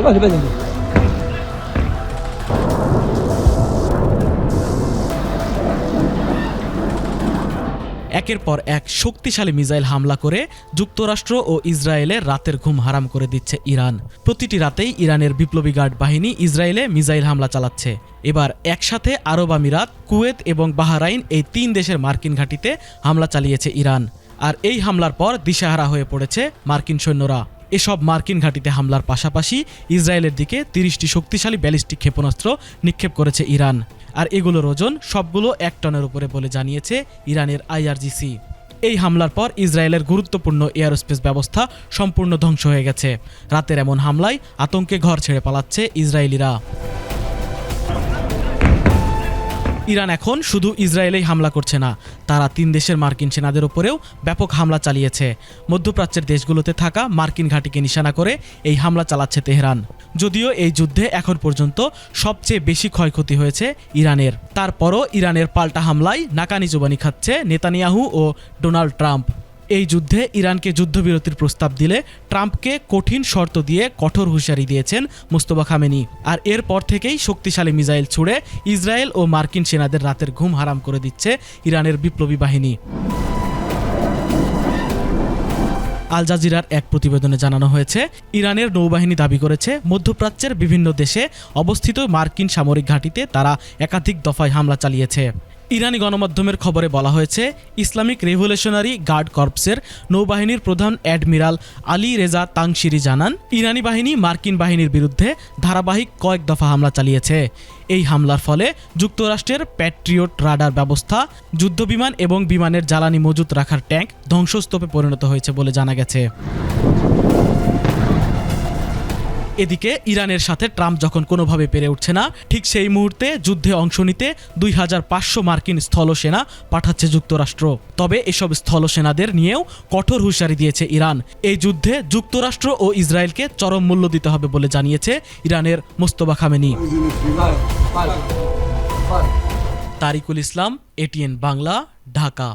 একের পর এক শক্তিশালী মিসাইল হামলা করে যুক্তরাষ্ট্র ও ইসরায়েলের রাতের ঘুম হারাম করে দিচ্ছে ইরান। প্রতিটি রাতেই ইরানের বিপ্লবী গার্ড বাহিনী ইসরায়েলে মিসাইল হামলা চালাচ্ছে। এবার একসাথে আরব আমিরাত, কুয়েত এবং বাহরাইন এই 3 দেশের মার্কিন ঘাঁটিতে হামলা চালিয়েছে ইরান। আর এই হামলার পর দিশেহারা হয়ে পড়েছে মার্কিন সৈন্যরা। এসব মার্কিন ঘাঁটিতে হামলার পাশাপাশি ইসরায়েলের দিকে 30টি শক্তিশালী ব্যালিস্টিক ক্ষেপণাস্ত্র নিক্ষেপ করেছে ইরান। আর এগুলোর ওজন সবগুলো 1 টনের উপরে বলে জানিয়েছে ইরানের IRGC। এই হামলার পর ইসরায়েলের গুরুত্বপূর্ণ এয়ারস্পেস ব্যবস্থা সম্পূর্ণ ধ্বংস হয়ে গেছে। রাতের এমন হামলায় আতঙ্কে ঘর ছেড়ে পালাচ্ছে ইসরায়েলিরা। ইরান এখন শুধু ইসরায়েলেই হামলা করছে না, তারা 3 দেশের মার্কিন সেনাদের উপরেও ব্যাপক হামলা চালিয়েছে। মধ্যপ্রাচ্যের দেশগুলোতে থাকা মার্কিন ঘাঁটিকে নিশানা করে এই হামলা চালাচ্ছে তেহরান। যদিও এই যুদ্ধে এখন পর্যন্ত সবচেয়ে বেশি ক্ষয়ক্ষতি হয়েছে ইরানের, তারপরও ইরানের পাল্টা হামলায় নাকানি জুবানি খাচ্ছে নেতানিয়াহু ও ডোনাল্ড ট্রাম্প। এই যুদ্ধে ইরানকে যুদ্ধবিরতির প্রস্তাব দিলে ট্রাম্পকে কঠিন শর্ত দিয়ে কঠোর হুঁশিয়ারি দিয়েছেন মুস্তফা খামেনি। আর এরপর থেকেই শক্তিশালী মিসাইল ছুড়ে ইসরায়েল ও মার্কিন সেনাদের রাতের ঘুম হারাম করে দিচ্ছে ইরানের বিপ্লবী বাহিনী। আল জাজিরার এক প্রতিবেদনে জানানো হয়েছে, ইরানের নৌবাহিনী দাবি করেছে মধ্যপ্রাচ্যের বিভিন্ন দেশে অবস্থিত মার্কিন সামরিক ঘাঁটিতে তারা একাধিক দফায় হামলা চালিয়েছে। ইরানি গণমাধ্যমের খবরে বলা হয়েছে, ইসলামিক রেভলিউশনারি গার্ড কর্পসের নৌবাহিনীর প্রধান অ্যাডমিরাল আলী রেজা তাংশিরি জানান, ইরানি বাহিনী মার্কিন বাহিনীর বিরুদ্ধে ধারাবাহিক কয়েক দফা হামলা চালিয়েছে। এই হামলার ফলে যুক্তরাষ্ট্রের প্যাট্রিয়ট রাডার ব্যবস্থা, যুদ্ধবিমান এবং বিমানের জ্বালানি মজুত রাখার ট্যাঙ্ক ধ্বংসস্তূপে পরিণত হয়েছে বলে জানা গেছে। এদিকে ইরানের সাথে ট্রাম্প যখন কোনোভাবে পেরে উঠছে না, ঠিক সেই মুহূর্তে যুদ্ধে অংশ নিতে 2500 মার্কিন স্থলসেনা পাঠাচ্ছে যুক্তরাষ্ট্র। তবে এসব স্থলসেনাদের নিয়েও কঠোর হুঁশিয়ারি দিয়েছে ইরান। এই যুদ্ধে যুক্তরাষ্ট্র ও ইসরায়েলকে চরম মূল্য দিতে হবে বলে জানিয়েছে ইরানের মুস্তফা খামেনি। তারিকুল ইসলাম, ATN বাংলা, ঢাকা।